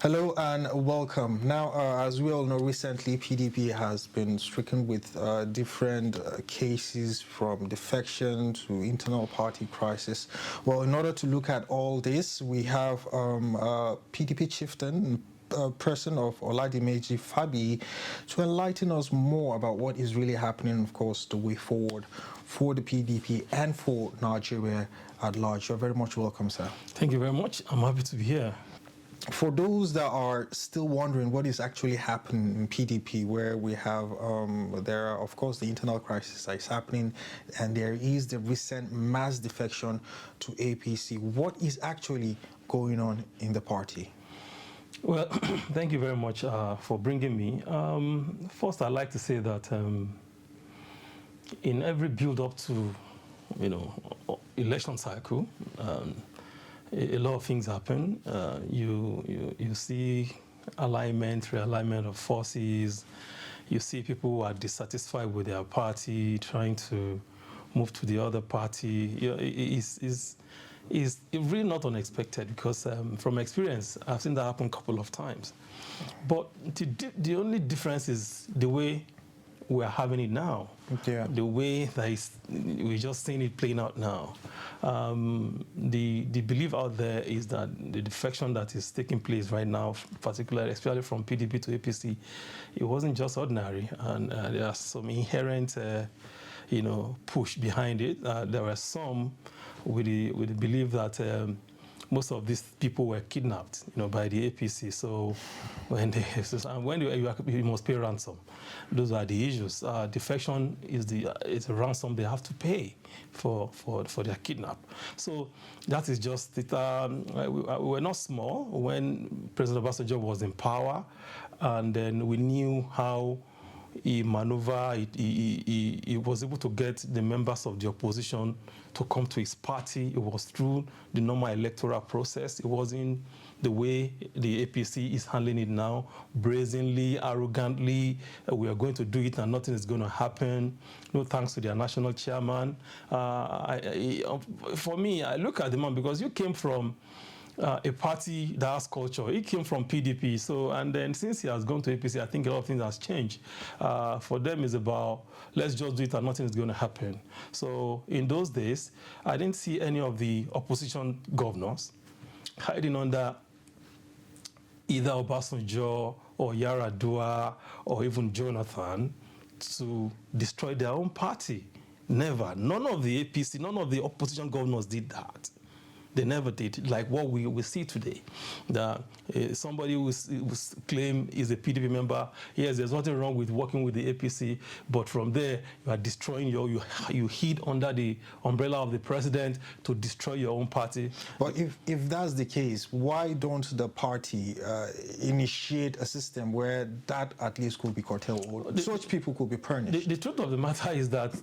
Hello and welcome. Now, as we all know, recently PDP has been stricken with different cases from defection to internal party crisis. Well, in order to look at all this, we have PDP chieftain, person of Oladimeji Fabiyi, to enlighten us more about what is really happening, of course, the way forward for the PDP and for Nigeria at large. You're very much welcome, sir. Thank you very much. I'm happy to be here. For those that are still wondering what is actually happening in PDP, where we have, there are, of course, the internal crisis that is happening, and there is the recent mass defection to APC. What is actually going on in the party? Well, thank you very much for bringing me. First, I'd like to say that in every build-up to, election cycle, a lot of things happen. You see alignment, realignment of forces. You see people who are dissatisfied with their party trying to move to the other party. It's really not unexpected because from experience, I've seen that happen a couple of times. But the only difference is the way we're having it now. Yeah. The way that we're just seeing it playing out now. The belief out there is that the defection that is taking place right now, particularly, especially from PDP to APC, it wasn't just ordinary, and there's some inherent, push behind it. There were some with the belief that most of these people were kidnapped, by the APC. So when you must pay ransom. Those are the issues. Defection is a ransom they have to pay for their kidnap. So that is just it. We were not small when President Obasanjo was in power, and then we knew how he maneuvered. He was able to get the members of the opposition to come to his party. It was through the normal electoral process. It wasn't the way the APC is handling it now, brazenly, arrogantly. We are going to do it and nothing is going to happen. No thanks to their national chairman. For me, I look at the man because you came from a party that has culture. He came from PDP, and then since he has gone to APC, I think a lot of things has changed. For them, it's about let's just do it and nothing is going to happen. So in those days, I didn't see any of the opposition governors hiding under either Obasanjo or Yaradua or even Jonathan to destroy their own party. Never. None of the APC, none of the opposition governors did that. They never did, like what we see today. Somebody who claim is a PDP member, yes, there's nothing wrong with working with the APC, but from there, you are destroying you hid under the umbrella of the president to destroy your own party. But if that's the case, why don't the party initiate a system where that at least could be curtailed, or such people could be punished? The truth of the matter is that,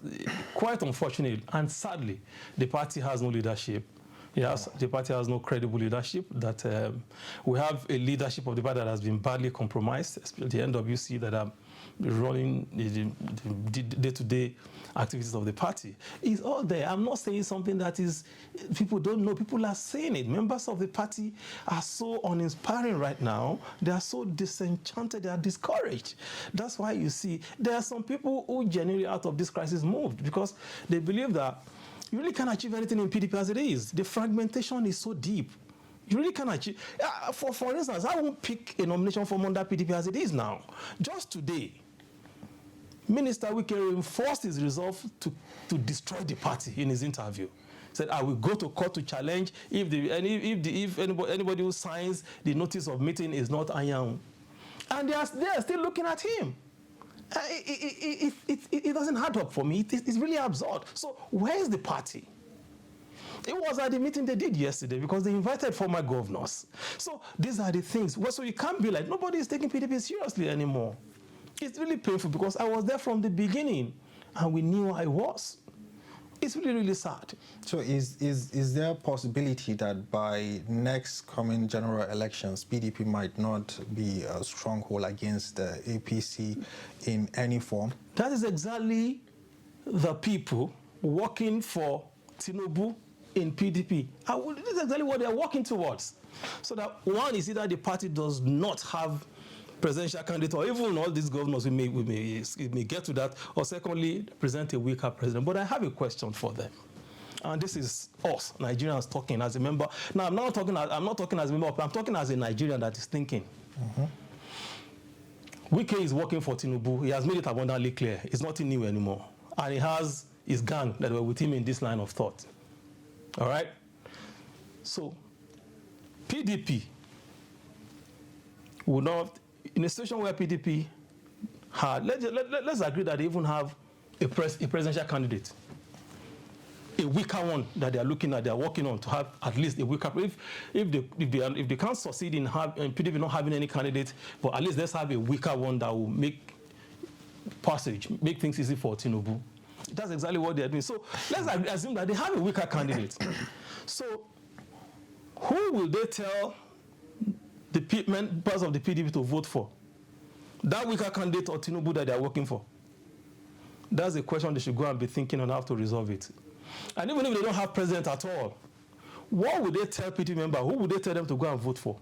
quite unfortunately, and sadly, the party has no leadership. Yes, the party has no credible leadership. That we have a leadership of the party that has been badly compromised, especially the NWC that are running the day-to-day activities of the party. It's all there. I'm not saying something that is people don't know. People are saying it. Members of the party are so uninspiring right now. They are so disenchanted. They are discouraged. That's why you see there are some people who genuinely out of this crisis moved because they believe that you really can't achieve anything in PDP as it is. The fragmentation is so deep. You really can't achieve. For instance, I won't pick a nomination from under PDP as it is now. Just today, Minister Wike reinforced his resolve to destroy the party in his interview. Said, I will go to court to challenge if anybody who signs the notice of meeting is not Anyan. And they are still looking at him. It doesn't add up for me. It's really absurd. So where is the party? It was at the meeting they did yesterday because they invited former governors. So these are the things. Well, so you can't be like, nobody is taking PDP seriously anymore. It's really painful because I was there from the beginning and we knew I was. It's really, really sad. So is there a possibility that by next coming general elections, PDP might not be a stronghold against the APC in any form? That is exactly the people working for Tinubu in PDP. This is exactly what they are working towards. So that one is either the party does not have presidential candidate, or even all these governors, we may get to that, or secondly, present a weaker president. But I have a question for them. And this is us, Nigerians, talking as a member. Now, I'm not talking as a member, I'm talking as a Nigerian that is thinking. Wike is working for Tinubu. He has made it abundantly clear. It's nothing new anymore. And he has his gang that were with him in this line of thought. All right? So, PDP would not, in a situation where PDP had, let's agree that they even have a presidential candidate, a weaker one that they are looking at, they are working on to have at least a weaker. If they can't succeed in PDP not having any candidate, but at least let's have a weaker one that will make things easy for Tinubu. That's exactly what they are doing. So let's assume that they have a weaker candidate. So who will they tell the members of the PDP to vote for? That weaker candidate or Tinubu that they are working for? That's a question they should go and be thinking on how to resolve it. And even if they don't have president at all, what would they tell PDP members? Who would they tell them to go and vote for?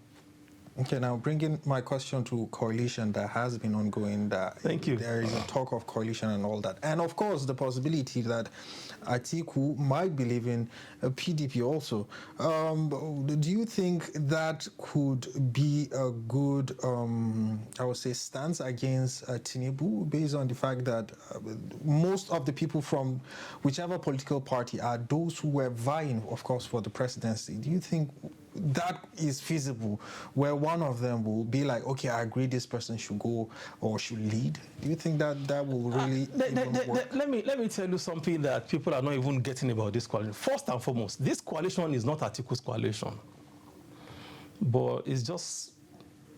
Okay, now bringing my question to coalition that has been ongoing, that Thank you. There is a talk of coalition and all that. And of course, the possibility that Atiku might be leaving PDP also. Do you think that could be a good, I would say, stance against Tinubu, based on the fact that most of the people from whichever political party are those who were vying, of course, for the presidency? Do you think that is feasible, where one of them will be like, okay, I agree this person should go or should lead? Do you think that that will really work? Let me tell you something that people are not even getting about this coalition. First and foremost, this coalition is not Atiku's coalition, but it's just...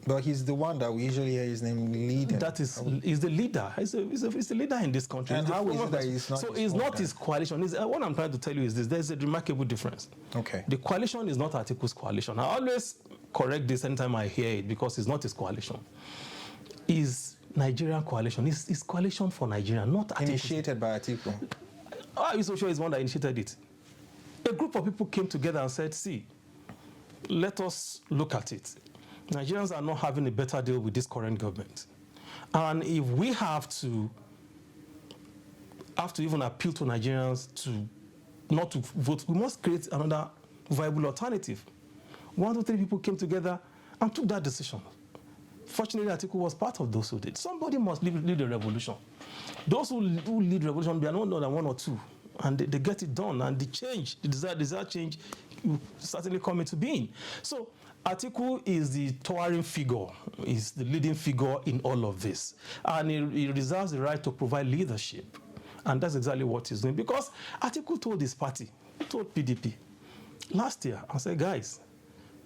But he's the one that we usually hear his name leading. That is, he's the leader. He's the leader in this country. And how is it that he's not? So it's not his coalition. What I'm trying to tell you is this: there's a remarkable difference. Okay. The coalition is not Atiku's coalition. I always correct this anytime I hear it, because it's not his coalition. It's Nigerian coalition. It's coalition for Nigeria, not Atiku. Initiated by Atiku. Are you so sure he's one that initiated it? A group of people came together and said, see, let us look at it. Nigerians are not having a better deal with this current government. And if we have to even appeal to Nigerians to not to vote, we must create another viable alternative. 1 to 3 people came together and took that decision. Fortunately, Atiku was part of those who did. Somebody must lead the revolution. Those who lead revolution, they are not more than 1 or 2. And they get it done. And the change, the desired change, will certainly come into being. So Atiku is the towering figure, is the leading figure in all of this. And he reserves the right to provide leadership. And that's exactly what he's doing. Because Atiku told his party, he told PDP last year, I said, guys,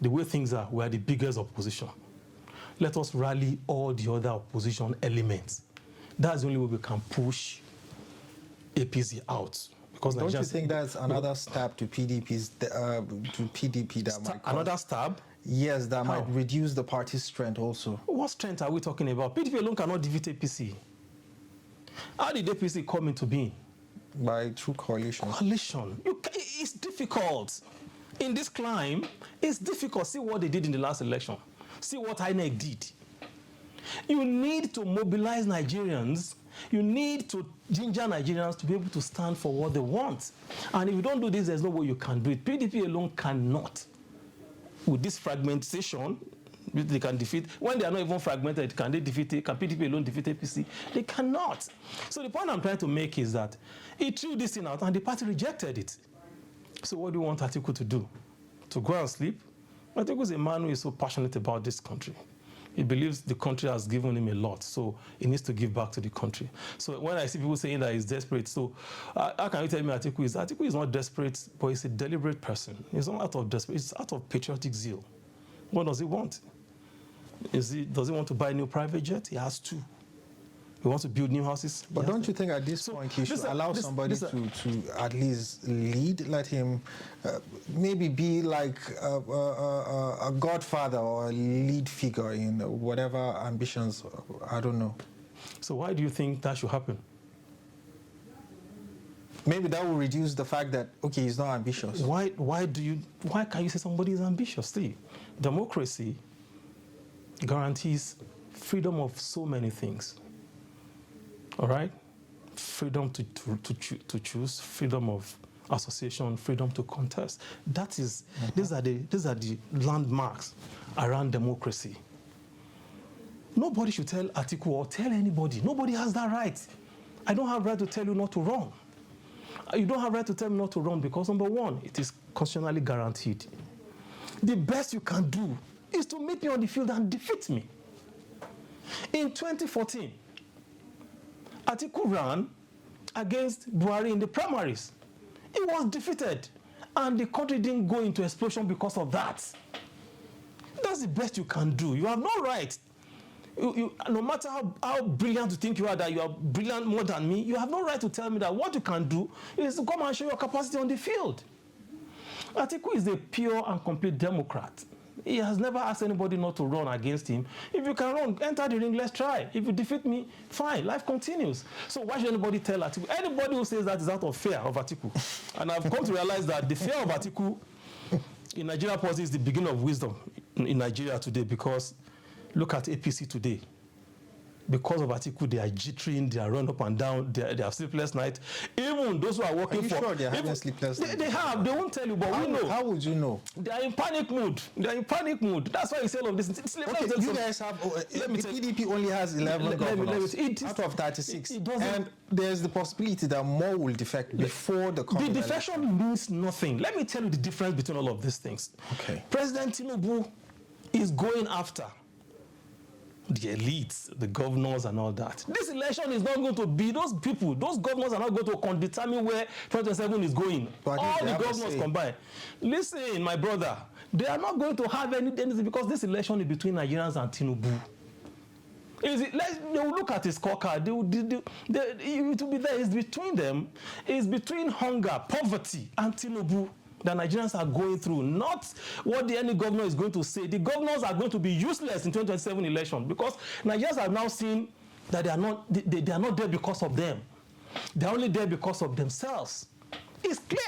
the way things are, we are the biggest opposition. Let us rally all the other opposition elements. That's the only way we can push APC out. Because don't you think that's another stab to PDP's to PDP that might cause? Another stab? Yes, that might reduce the party's strength also. What strength are we talking about? PDP alone cannot defeat APC. How did APC come into being? By true coalition. Coalition. It's difficult. In this climb, it's difficult. See what they did in the last election. See what INEC did. You need to mobilize Nigerians. You need to ginger Nigerians to be able to stand for what they want. And if you don't do this, there's no way you can do it. PDP alone cannot. With this fragmentation, they can defeat. When they are not even fragmented, can they defeat it? Can PDP alone defeat APC? They cannot. So the point I'm trying to make is that he threw this thing out and the party rejected it. So what do you want Atiku to do? To go and sleep? Atiku is a man who is so passionate about this country. He believes the country has given him a lot, so he needs to give back to the country. So when I see people saying that he's desperate, so how can you tell me Atiku is not desperate, but he's a deliberate person. He's not out of desperate, it's out of patriotic zeal. What does he want? Does he want to buy a new private jet? He has to. He wants to build new houses. But don't you think at this point he should allow somebody to at least lead, let him maybe be like a godfather or a lead figure in whatever ambitions, I don't know. So why do you think that should happen? Maybe that will reduce the fact that, okay, he's not ambitious. Why can you say somebody is ambitious? See, democracy guarantees freedom of so many things. All right? Freedom to choose, freedom of association, freedom to contest. That is, these are the landmarks around democracy. Nobody should tell Atiku or tell anybody. Nobody has that right. I don't have right to tell you not to run. You don't have right to tell me not to run because, number one, it is constitutionally guaranteed. The best you can do is to meet me on the field and defeat me. In 2014, Atiku ran against Buhari in the primaries. He was defeated, and the country didn't go into explosion because of that. That's the best you can do. You have no right. No matter how brilliant you think you are, that you are brilliant more than me, you have no right to tell me that what you can do is to come and show your capacity on the field. Atiku is a pure and complete Democrat. He has never asked anybody not to run against him. If you can run, enter the ring, let's try. If you defeat me, fine, life continues. So why should anybody tell Atiku? Anybody who says that is out of fear of Atiku. And I've come to realize that the fear of Atiku in Nigeria policy is the beginning of wisdom in Nigeria today, because look at APC today. Because of Atiku, they are jittering, they are run up and down, they have sleepless nights. Even those who are working for... Are you sure they are having sleepless nights? They have, they won't tell you, but we know. How would you know? They are in panic mood. They are in panic mood. That's why you say all of this. Okay, you guys have... the PDP only has 11 governors out of 36. And there's the possibility that more will defect before the The defection means nothing. Let me tell you the difference between all of these things. Okay. President Tinubu is going after the elites, the governors and all that. This election is not going to be, those people, those governors are not going to determine where 2027 is going. All the governors combined. Listen, my brother, they are not going to have anything because this election is between Nigerians and Tinubu. They will look at his scorecard. It will be there. It's between them. It's between hunger, poverty, and Tinubu that Nigerians are going through, not what any governor is going to say. The governors are going to be useless in 2027 election because Nigerians have now seen that they are not there because of them. They are only there because of themselves. It's clear.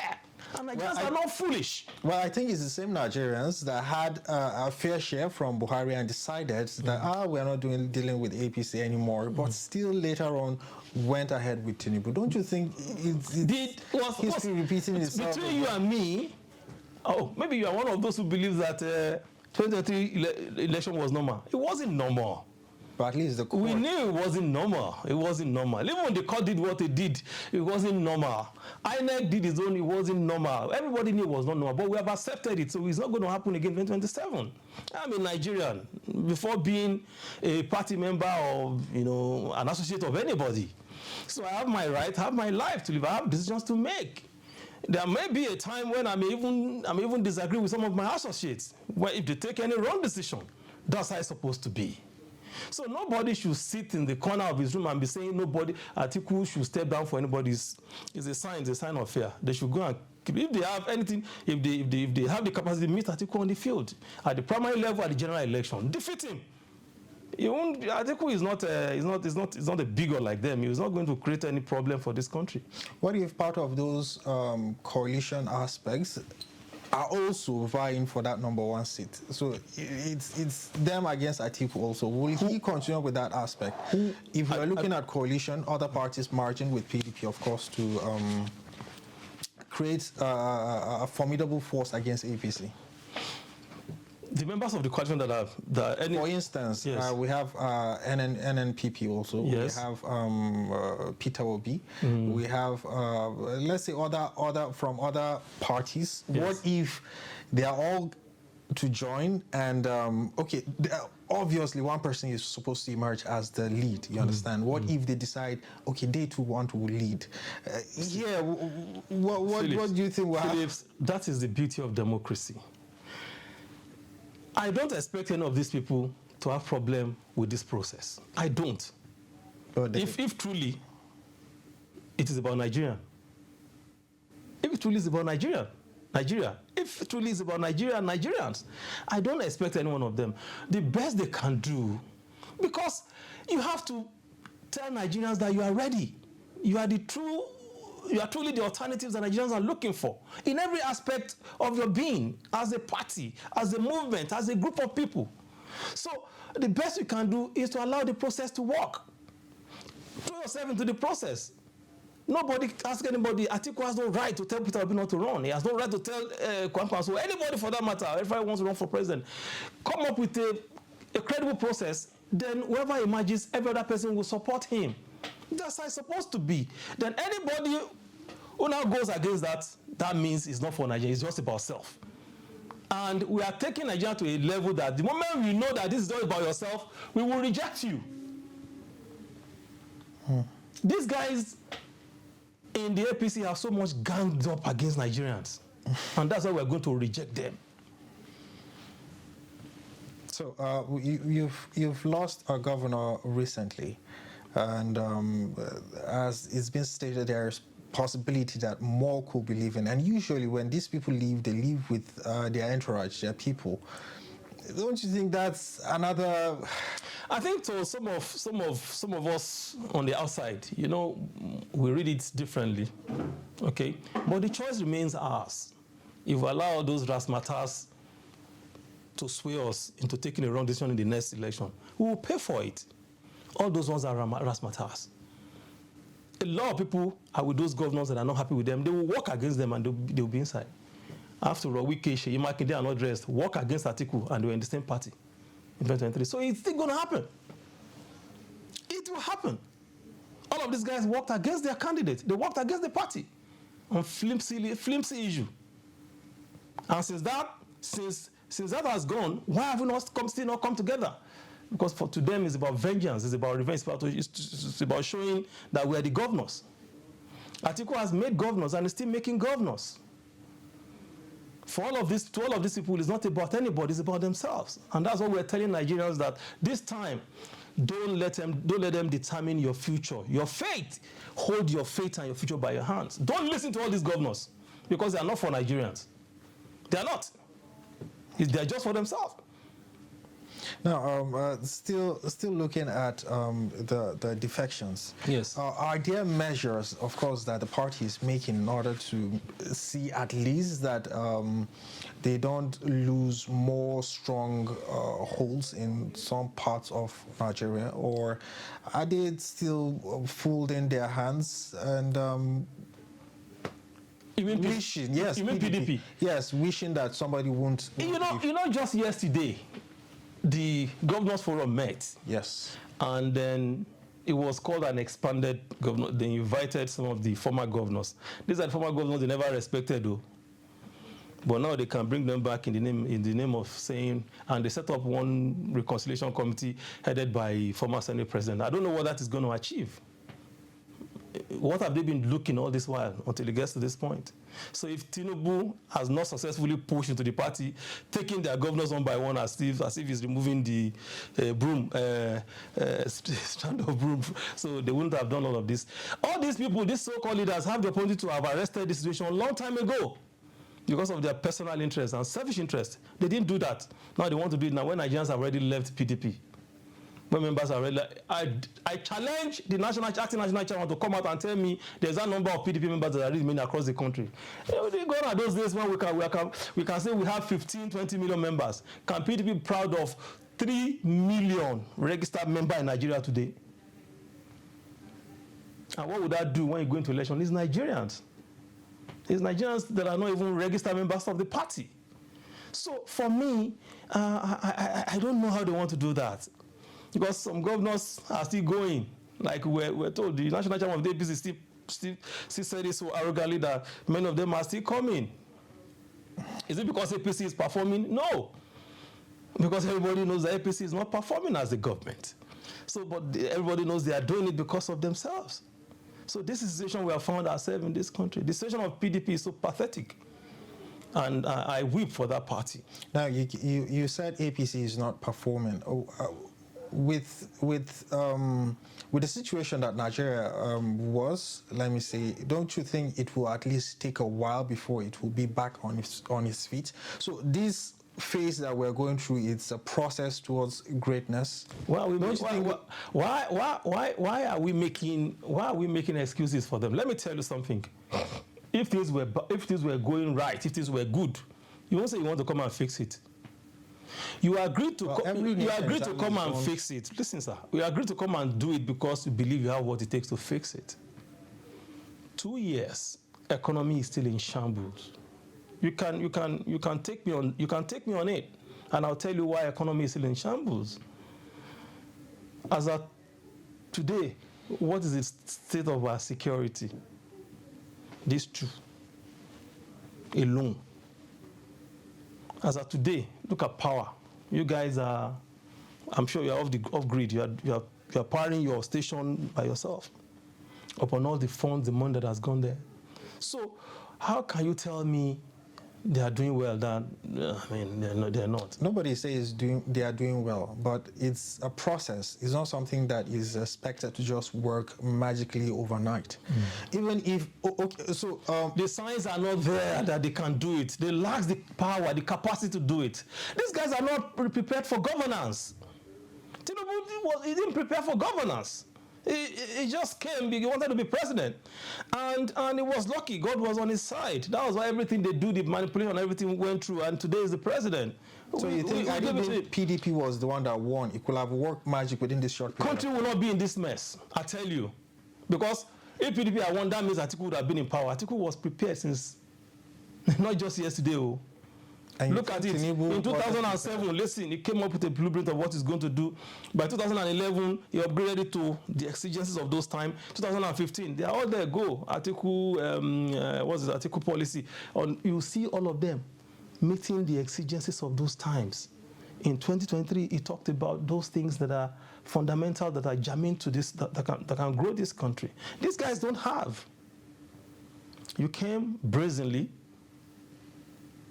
And Nigerians are not foolish. Well, I think it's the same Nigerians that had a fair share from Buhari and decided that, we are not dealing with APC anymore, but still later on went ahead with Tinubu. Don't you think it's history repeating itself? Between you and me, maybe you are one of those who believes that 2023 election was normal. It wasn't normal. But at least the court... We knew it wasn't normal. It wasn't normal. Even when the court did what it did, it wasn't normal. INEC did its own, it wasn't normal. Everybody knew it was not normal, but we have accepted it, so it's not going to happen again in 2027. I'm a Nigerian. Before being a party member or, an associate of anybody. So I have my right, I have my life to live, I have decisions to make. There may be a time when I may even disagree with some of my associates, where if they take any wrong decision, that's how it's supposed to be. So nobody should sit in the corner of his room and be saying Atiku should step down for anybody. It's a sign of fear. They should go and if they have anything, if they have the capacity to meet Atiku on the field, at the primary level, at the general election, defeat him. Atiku is not a bigot like them. He's not going to create any problem for this country. What if part of those coalition aspects are also vying for that #1 seat? So it's them against Atiku also. Will he continue with that aspect? If we are looking at coalition, other parties merging with PDP, of course, to create a formidable force against APC. The members of the coalition for instance, yes. We have NNPP also. Yes. We have Peter Obi. We have let's say other from other parties. Yes. What if they are all to join and obviously one person is supposed to emerge as the lead, you understand? What if they decide, they too want to lead? What do you think will happen? That is the beauty of democracy. I don't expect any of these people to have problem with this process. I don't. If truly it is about Nigeria, if it truly is about Nigeria, if it truly is about Nigeria and Nigerians, I don't expect any one of them. The best they can do, because you have to tell Nigerians that you are ready. You are the true you are truly the alternatives that Nigerians are looking for in every aspect of your being, as a party, as a movement, as a group of people. So the best you can do is to allow the process to work. Throw yourself into the process. Nobody ask anybody. Atiku has no right to tell Peter Obi not to run. He has no right to tell Kwankwaso, anybody for that matter, if I wants to run for president. Come up with a credible process, then whoever emerges, every other person will support him. That's how it's supposed to be. Then anybody who now goes against that, that means it's not for Nigeria, it's just about self. And we are taking Nigeria to a level that the moment we know that this is not about yourself, we will reject you. These guys in the APC have so much ganged up against Nigerians. And that's why we're going to reject them. So you've lost a governor recently, and as it's been stated, there's possibility that more could be leaving. And usually when these people leave, they leave with their entourage, their people. Don't you think that's another? I think to some of us on the outside, you know, we read it differently, okay? But the choice remains ours. If we allow those razzmatazz to sway us into taking a wrong decision in the next election, we will pay for it. All those ones are razzmatazz. A lot of people are with those governors that are not happy with them. They will work against them and they'll be inside. After all, Wike, Seyi Makinde are not dressed, work against Atiku, and they were in the same party in 2023. So it's still going to happen. It will happen. All of these guys worked against their candidate. They worked against the party on flimsy issue. And since that has gone, why have we not still not come together? Because to them, it's about vengeance, it's about revenge, it's about showing that we are the governors. Atiku has made governors and is still making governors. For all of this, to all of these people, it's not about anybody, it's about themselves. And that's what we're telling Nigerians, that this time, don't let them determine your future, your fate. Hold your fate and your future by your hands. Don't listen to all these governors, because they are not for Nigerians. They are not. They're just for themselves. Now, still looking at the defections. Yes. Are there measures, of course, that the party is making in order to see at least that they don't lose more strong holds in some parts of Nigeria, or are they still folding their hands and you mean wishing? Yes, you mean PDP? Yes, wishing that somebody won't. You know, just yesterday, the Governors Forum met. Yes. And then it was called an expanded governor. They invited some of the former governors. These are the former governors they never respected, though. But now they can bring them back in the name of saying, and they set up one reconciliation committee headed by former Senate President. I don't know what that is going to achieve. What have they been looking all this while until it gets to this point? So if Tinubu has not successfully pushed into the party, taking their governors one by one as if he's removing the strand of broom, so they wouldn't have done all of this. All these people, these so-called leaders, have the opportunity to have arrested this situation a long time ago because of their personal interest and selfish interest. They didn't do that. Now they want to do it now when Nigerians have already left PDP. When members are ready, I challenge the acting national chairman to come out and tell me there's a number of PDP members that are remaining across the country. Gone are those days when we can say we have 15, 20 million members. Can PDP be proud of 3 million registered members in Nigeria today? And what would that do when you go into election? It's Nigerians. It's Nigerians that are not even registered members of the party. So for me, I don't know how they want to do that. Because some governors are still going. Like we're told, the national chairman of the APC still said it so arrogantly that many of them are still coming. Is it because APC is performing? No. Because everybody knows that APC is not performing as the government. So, but everybody knows they are doing it because of themselves. So this is the situation we have found ourselves in this country. The situation of PDP is so pathetic. And I weep for that party. Now, you said APC is not performing. With the situation that Nigeria was, let me say, don't you think it will at least take a while before it will be back on its feet? So this phase that we're going through, it's a process towards greatness. Why are we making excuses for them? Let me tell you something. If things were going right, if things were good, you won't say you want to come and fix it. You agreed to come and fix it. Listen, sir. You agreed to come and do it because you believe you have what it takes to fix it. 2 years, economy is still in shambles. You can take me on it, and I'll tell you why economy is still in shambles. As of today, what is the state of our security? These two alone. As of today, look at power. You guys are, I'm sure you're off grid. You're powering your station by yourself upon all the funds, the money that has gone there. So how can you tell me they are doing well? They're not. Nobody says they are doing well, but it's a process. It's not something that is expected to just work magically overnight. Even if, the signs are not there that they can do it. They lack the power, the capacity to do it. These guys are not prepared for governance. Tinubu he didn't prepare for governance. He just came, he wanted to be president. And he was lucky, God was on his side. That was why everything they do, the manipulation, everything went through, and today is the president. So you think PDP was the one that won? It could have worked magic within this short period? Country will not be in this mess, I tell you. Because if PDP had won, that means Atiku would have been in power. Atiku was prepared since, not just yesterday. And look at it. In 2007, listen, he came up with a blueprint of what he's going to do. By 2011, he upgraded it to the exigencies of those times. 2015, they are all there. Go. Atiku policy. You see all of them meeting the exigencies of those times. In 2023, he talked about those things that are fundamental, that are germane to this, that can grow this country. These guys don't have. You came brazenly.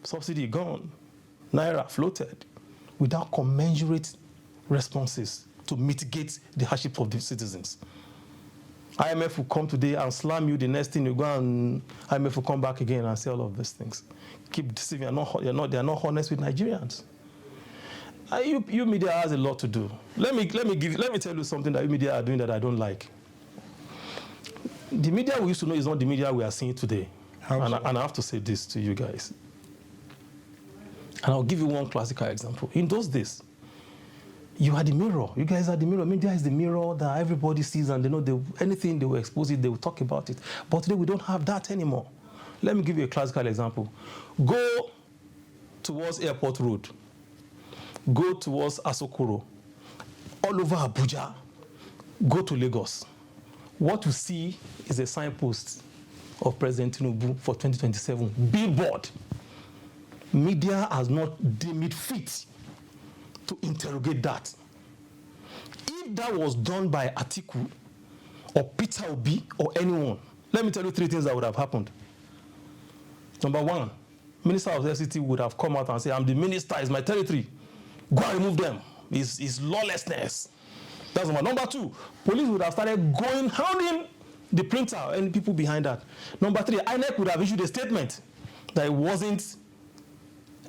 Subsidy gone, Naira floated, without commensurate responses to mitigate the hardship of the citizens. IMF will come today and slam you. The next thing you go and IMF will come back again and say all of these things. Keep deceiving. They are not honest with Nigerians. You media has a lot to do. Let me tell you something that you media are doing that I don't like. The media we used to know is not the media we are seeing today. And I have to say this to you guys. And I'll give you one classical example. In those days, you had the mirror. You guys are the mirror. Media is the mirror that everybody sees, and they know anything they will expose it, they will talk about it. But today we don't have that anymore. Let me give you a classical example. Go towards Airport Road. Go towards Asokoro. All over Abuja. Go to Lagos. What you see is a signpost of President Tinubu for 2027. Billboard. Media has not deemed it fit to interrogate that. If that was done by Atiku or Peter Obi or anyone, let me tell you 3 things that would have happened. Number 1, Minister of the FCT would have come out and said, I'm the minister, it's my territory. Go and remove them. It's lawlessness. That's number 1. Number 2, police would have started hounding the printer and people behind that. Number 3, INEC would have issued a statement that it wasn't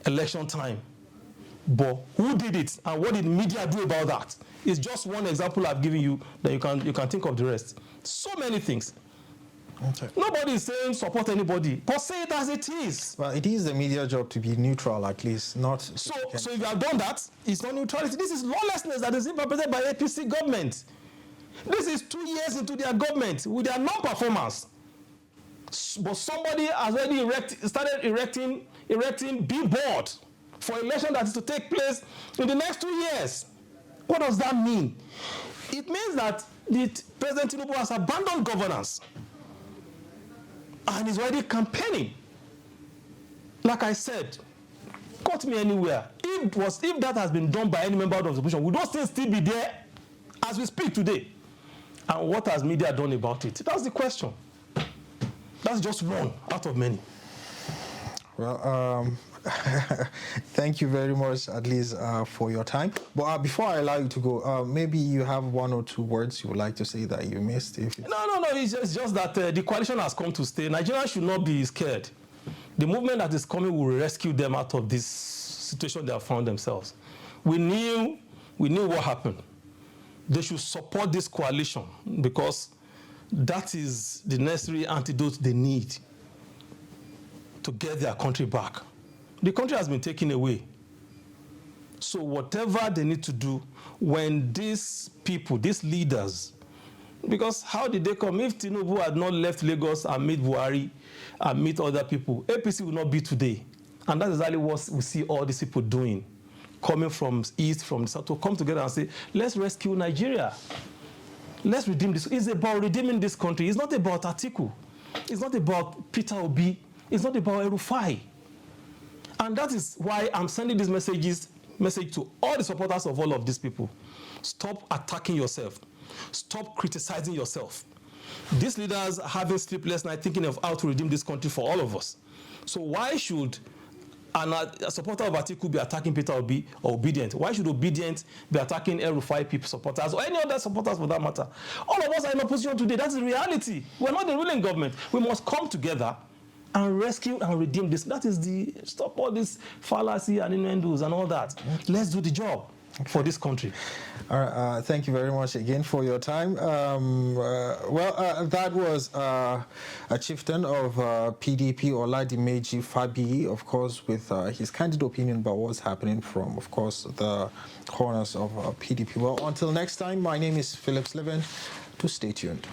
election time. But who did it and what did media do about that? It's just one example I've given you that you can think of the rest. So many things. Okay. Nobody is saying support anybody, but say it as it is. Well, it is the media job to be neutral, at least, not... So if you have done that, it's not neutrality. This is lawlessness that is implemented by APC government. This is 2 years into their government with their non-performance. But somebody has already started erecting billboard for election that is to take place in the next 2 years. What does that mean? It means that President Tinubu has abandoned governance and is already campaigning. Like I said, cut me anywhere. If that has been done by any member of the opposition, would those things still be there as we speak today? And what has media done about it? That's the question. That's just one out of many. Well, thank you very much, at least, for your time. But before I allow you to go, maybe you have 1 or 2 words you would like to say that you missed. No. It's just that the coalition has come to stay. Nigerians should not be scared. The movement that is coming will rescue them out of this situation they have found themselves. We knew what happened. They should support this coalition because that is the necessary antidote they need to get their country back. The country has been taken away. So whatever they need to do when these people, these leaders, because how did they come? If Tinubu had not left Lagos and meet Buhari and meet other people, APC would not be today. And that's exactly what we see all these people doing, coming from east, from the south, to come together and say, let's rescue Nigeria. Let's redeem this. It's about redeeming this country. It's not about Atiku. It's not about Peter Obi. It's not about El-Rufai. And that is why I'm sending these message to all the supporters of all of these people. Stop attacking yourself. Stop criticizing yourself. These leaders are having sleepless nights thinking of how to redeem this country for all of us. So why should a supporter of Atiku be attacking Peter Obi or Obedient? Why should Obedient be attacking El-Rufai people supporters or any other supporters for that matter? All of us are in opposition today. That's the reality. We're not the ruling government. We must come together and rescue and redeem this. That is stop all this fallacy and innuendos and all that. Let's do the job for this country. All right, thank you very much again for your time. That was a chieftain of PDP, Oladimeji Fabiyi, of course, with his candid opinion about what's happening from, of course, the corners of PDP. Well, until next time, my name is Philip Slevin. To stay tuned.